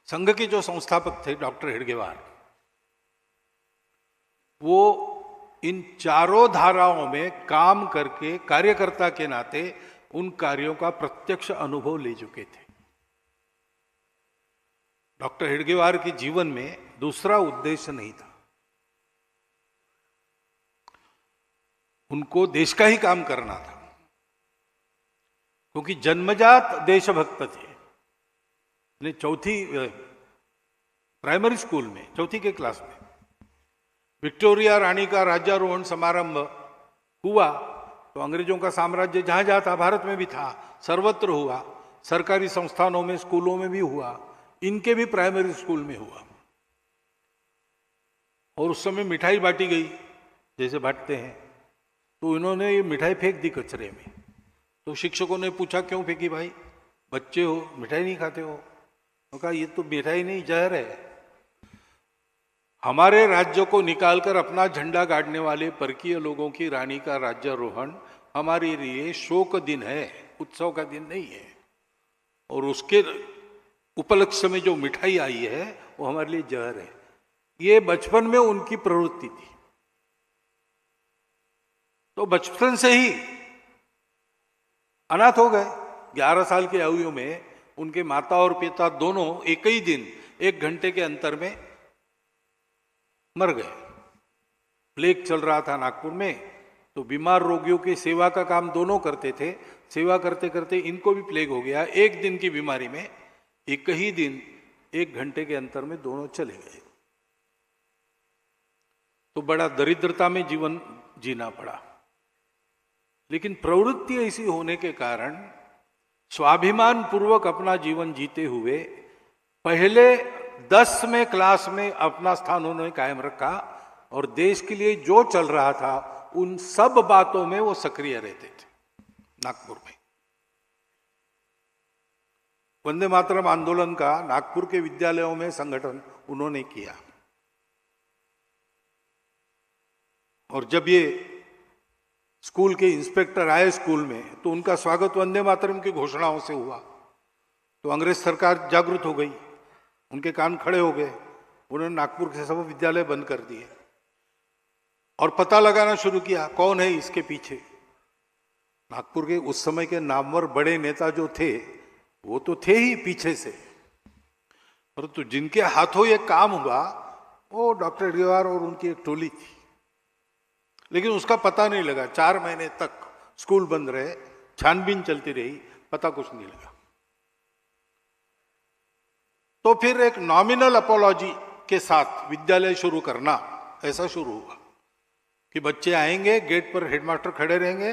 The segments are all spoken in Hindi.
संघ के जो संस्थापक थे डॉक्टर हेडगेवार, वो इन चारों धाराओं में काम करके कार्यकर्ता के नाते उन कार्यों का प्रत्यक्ष अनुभव ले चुके थे। डॉक्टर हेडगेवार के जीवन में दूसरा उद्देश्य नहीं था, उनको देश का ही काम करना था, क्योंकि जन्मजात देशभक्त थे। चौथी प्राइमरी स्कूल में, चौथी के क्लास में विक्टोरिया रानी का राज्यारोहण समारंभ हुआ तो अंग्रेजों का साम्राज्य जहां जहां था, भारत में भी था, सर्वत्र हुआ, सरकारी संस्थानों में, स्कूलों में भी हुआ, इनके भी प्राइमरी स्कूल में हुआ। और उस समय मिठाई बांटी गई जैसे बांटते हैं, तो इन्होंने ये मिठाई फेंक दी कचरे में। तो शिक्षकों ने पूछा क्यों फेंकी भाई, बच्चे हो, मिठाई नहीं खाते हो? तो कहा ये तो मिठाई नहीं, जहर है। हमारे राज्य को निकालकर अपना झंडा गाड़ने वाले परकीय लोगों की रानी का राज्यारोहण हमारे लिए शोक दिन है, उत्सव का दिन नहीं है। और उसके उपलक्ष्य में जो मिठाई आई है वो हमारे लिए जहर है। ये बचपन में उनकी प्रवृत्ति थी। तो बचपन से ही अनाथ हो गए। 11 साल की आयु में उनके माता और पिता दोनों एक ही दिन 1 घंटे के अंतर में मर गए। प्लेग चल रहा था नागपुर में, तो बीमार रोगियों की सेवा का काम दोनों करते थे। सेवा करते करते इनको भी प्लेग हो गया। 1 दिन की बीमारी में एक ही दिन 1 घंटे के अंतर में दोनों चले गए। तो बड़ा दरिद्रता में जीवन जीना पड़ा। लेकिन प्रवृत्ति ऐसी होने के कारण स्वाभिमान पूर्वक अपना जीवन जीते हुए पहले 10वें क्लास में अपना स्थान उन्होंने कायम रखा और देश के लिए जो चल रहा था उन सब बातों में वो सक्रिय रहते थे। नागपुर में वंदे मातरम आंदोलन का नागपुर के विद्यालयों में संगठन उन्होंने किया। और जब ये स्कूल के इंस्पेक्टर आए स्कूल में, तो उनका स्वागत वंदे मातरम की घोषणाओं से हुआ। तो अंग्रेज सरकार जागृत हो गई, उनके कान खड़े हो गए। उन्होंने नागपुर के सब विद्यालय बंद कर दिए और पता लगाना शुरू किया कौन है इसके पीछे। नागपुर के उस समय के नामवर बड़े नेता जो थे वो तो थे ही पीछे से, परंतु जिनके हाथों ये काम हुआ वो डॉक्टर हेडगेवार और उनकी एक टोली थी। लेकिन उसका पता नहीं लगा। 4 महीने तक स्कूल बंद रहे, छानबीन चलती रही, पता कुछ नहीं लगा। तो फिर एक नॉमिनल अपॉलॉजी के साथ विद्यालय शुरू करना, ऐसा शुरू हुआ कि बच्चे आएंगे, गेट पर हेडमास्टर खड़े रहेंगे,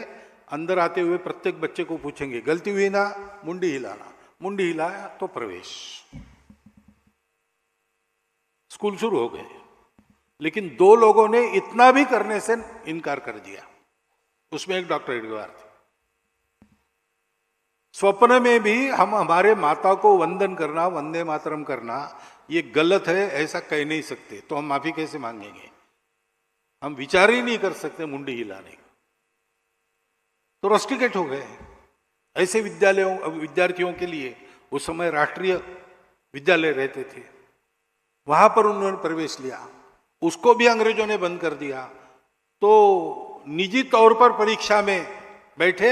अंदर आते हुए प्रत्येक बच्चे को पूछेंगे गलती हुई ना, मुंडी हिलाना, मुंडी हिलाया तो प्रवेश। स्कूल शुरू हो गए। लेकिन 2 लोगों ने इतना भी करने से इनकार कर दिया। उसमें एक डॉक्टर हेडगेवार थे। स्वप्न में भी हम हमारे माता को वंदन करना, वंदे मातरम करना ये गलत है ऐसा कह नहीं सकते, तो हम माफी कैसे मांगेंगे? हम विचार ही नहीं कर सकते मुंडी हिलाने का। तो रस्टिकेट हो गए। ऐसे विद्यार्थियों के लिए उस समय राष्ट्रीय विद्यालय रहते थे, वहां पर उन्होंने प्रवेश लिया। उसको भी अंग्रेजों ने बंद कर दिया। तो निजी तौर पर परीक्षा में बैठे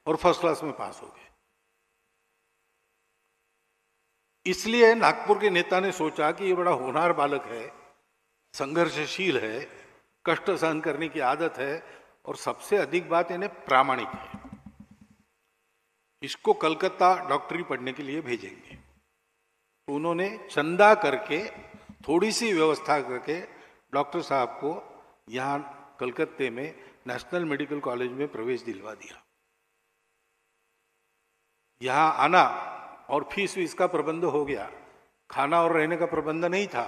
और फर्स्ट क्लास में पास हो गए। इसलिए नागपुर के नेता ने सोचा कि ये बड़ा होनहार बालक है, संघर्षशील है, कष्ट सहन करने की आदत है और सबसे अधिक बात इन्हें प्रामाणिक है, इसको कलकत्ता डॉक्टरी पढ़ने के लिए भेजेंगे। तो उन्होंने चंदा करके, थोड़ी सी व्यवस्था करके डॉक्टर साहब को यहाँ कलकत्ते में नेशनल मेडिकल कॉलेज में प्रवेश दिलवा दिया। यहाँ आना और फीस वीस का प्रबंध हो गया, खाना और रहने का प्रबंध नहीं था।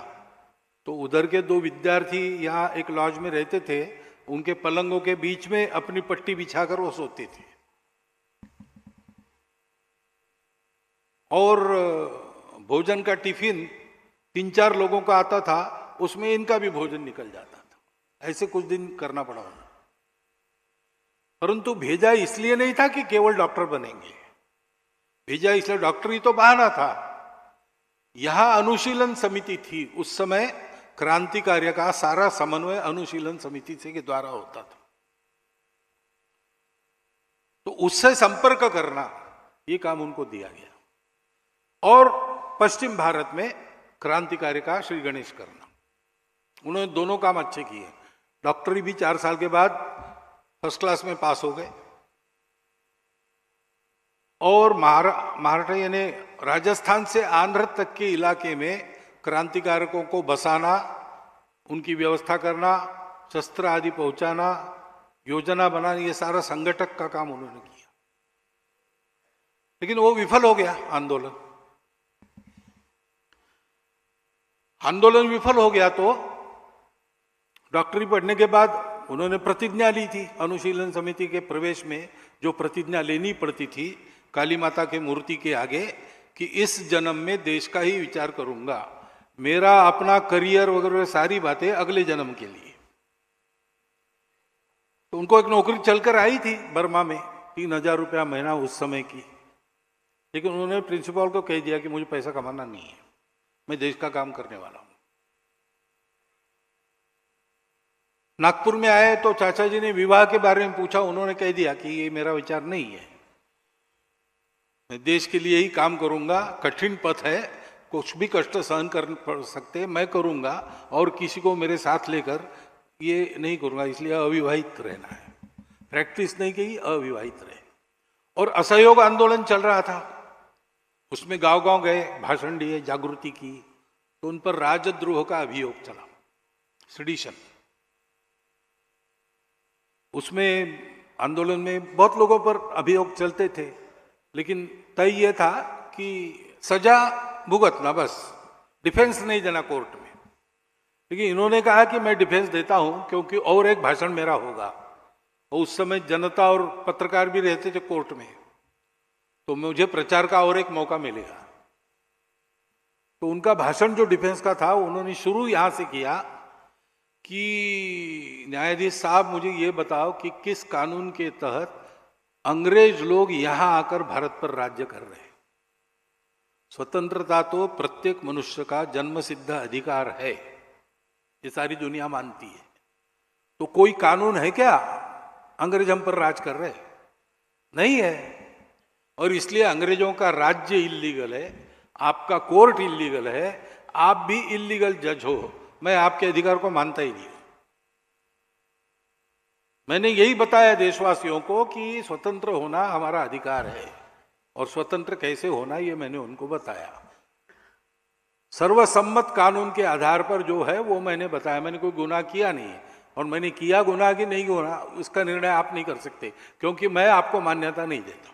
तो उधर के 2 विद्यार्थी यहाँ एक लॉज में रहते थे, उनके पलंगों के बीच में अपनी पट्टी बिछाकर वो सोते थे। और भोजन का टिफिन 3-4 लोगों का आता था, उसमें इनका भी भोजन निकल जाता था। ऐसे कुछ दिन करना पड़ा उन्हें। परंतु भेजा इसलिए नहीं था कि केवल डॉक्टर बनेंगे, भेजा इसलिए, डॉक्टरी तो बहाना था। यहां अनुशीलन समिति थी उस समय, क्रांति कार्य का सारा समन्वय अनुशीलन समिति से के द्वारा होता था। तो उससे संपर्क करना ये काम उनको दिया गया। और पश्चिम भारत में क्रांति कार्य का श्री गणेश करना, उन्होंने दोनों काम अच्छे किए। डॉक्टरी भी 4 साल के बाद फर्स्ट क्लास में पास हो गए, और महाराष्ट्र यानी राजस्थान से आंध्र तक के इलाके में क्रांतिकारकों को बसाना, उनकी व्यवस्था करना, शस्त्र आदि पहुंचाना, योजना बनाना, ये सारा संगठक का काम उन्होंने किया। लेकिन वो विफल हो गया आंदोलन। आंदोलन विफल हो गया तो डॉक्टरी पढ़ने के बाद उन्होंने प्रतिज्ञा ली थी अनुशीलन समिति के प्रवेश में, जो प्रतिज्ञा लेनी पड़ती थी काली माता के मूर्ति के आगे, कि इस जन्म में देश का ही विचार करूंगा, मेरा अपना करियर वगैरह सारी बातें अगले जन्म के लिए। तो उनको एक नौकरी चलकर आई थी बर्मा में, 3000 रुपया महीना उस समय की, लेकिन उन्होंने प्रिंसिपल को कह दिया कि मुझे पैसा कमाना नहीं है, मैं देश का काम करने वाला हूं। नागपुर में आए तो चाचा जी ने विवाह के बारे में पूछा, उन्होंने कह दिया कि ये मेरा विचार नहीं है, मैं देश के लिए ही काम करूंगा, कठिन पथ है, कुछ भी कष्ट सहन कर सकते, मैं करूंगा, और किसी को मेरे साथ लेकर ये नहीं करूंगा, इसलिए अविवाहित रहना है। प्रैक्टिस नहीं की, अविवाहित रहे। और असहयोग आंदोलन चल रहा था, उसमें गांव-गांव गए, भाषण दिए, जागृति की, तो उन पर राजद्रोह का अभियोग चला, सेडिशन। उसमें आंदोलन में बहुत लोगों पर अभियोग चलते थे, लेकिन तय ये था कि सजा भुगतना, बस डिफेंस नहीं देना कोर्ट में। लेकिन इन्होंने कहा कि मैं डिफेंस देता हूं क्योंकि और एक भाषण मेरा होगा, और उस समय जनता और पत्रकार भी रहते थे कोर्ट में, तो मुझे प्रचार का और एक मौका मिलेगा। तो उनका भाषण जो डिफेंस का था, उन्होंने शुरू यहां से किया कि न्यायाधीश साहब मुझे ये बताओ कि किस कानून के तहत अंग्रेज लोग यहां आकर भारत पर राज्य कर रहे हैं। स्वतंत्रता तो प्रत्येक मनुष्य का जन्मसिद्ध अधिकार है, ये सारी दुनिया मानती है। तो कोई कानून है क्या अंग्रेज हम पर राज कर रहे? नहीं है। और इसलिए अंग्रेजों का राज्य इल्लीगल है, आपका कोर्ट इल्लीगल है, आप भी इल्लीगल जज हो, मैं आपके अधिकार को मानता ही नहीं। मैंने यही बताया देशवासियों को कि स्वतंत्र होना हमारा अधिकार है, और स्वतंत्र कैसे होना ये मैंने उनको बताया। सर्वसम्मत कानून के आधार पर जो है वो मैंने बताया। मैंने कोई गुनाह किया नहीं, और मैंने किया गुनाह कि नहीं गुनाह उसका निर्णय आप नहीं कर सकते, क्योंकि मैं आपको मान्यता नहीं देता।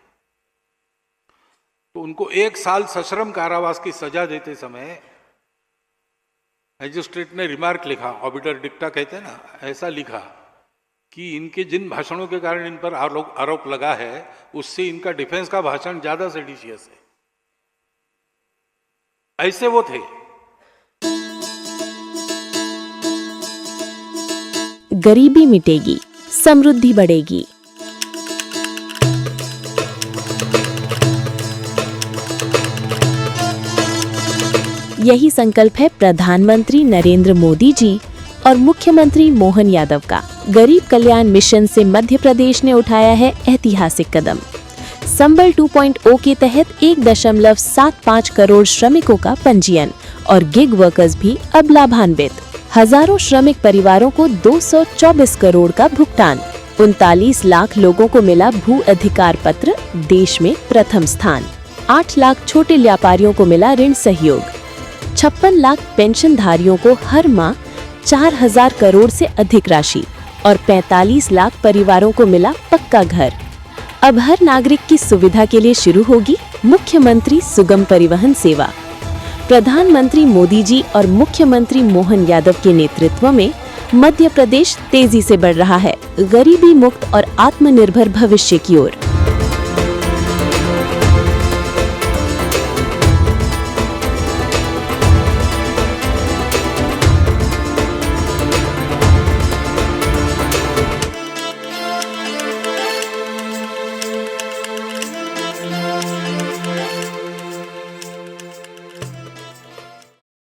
तो उनको 1 साल सश्रम कारावास की सजा देते समय मैजिस्ट्रेट ने रिमार्क लिखा, ऑबिटर डिक्टा कहते हैं ना, ऐसा लिखा कि इनके जिन भाषणों के कारण इन पर आरोप लगा है, उससे इनका डिफेंस का भाषण ज्यादा सेडिशियस है। ऐसे वो थे। गरीबी मिटेगी, समृद्धि बढ़ेगी। यही संकल्प है प्रधानमंत्री नरेंद्र मोदी जी और मुख्यमंत्री मोहन यादव का। गरीब कल्याण मिशन से मध्य प्रदेश ने उठाया है ऐतिहासिक कदम। संबल 2.0 के तहत 1.75 करोड़ श्रमिकों का पंजीयन और गिग वर्कर्स भी अब लाभान्वित। हजारों श्रमिक परिवारों को 224 करोड़ का भुगतान। 39 लाख लोगों को मिला भू अधिकार पत्र, देश में प्रथम स्थान। 8 लाख छोटे व्यापारियों को मिला ऋण सहयोग। 56 लाख पेंशनधारियों को हर माह 4000 करोड़ से अधिक राशि और 45 लाख परिवारों को मिला पक्का घर। अब हर नागरिक की सुविधा के लिए शुरू होगी मुख्यमंत्री सुगम परिवहन सेवा। प्रधानमंत्री मोदी जी और मुख्यमंत्री मोहन यादव के नेतृत्व में मध्य प्रदेश तेजी से बढ़ रहा है गरीबी मुक्त और आत्मनिर्भर भविष्य की ओर।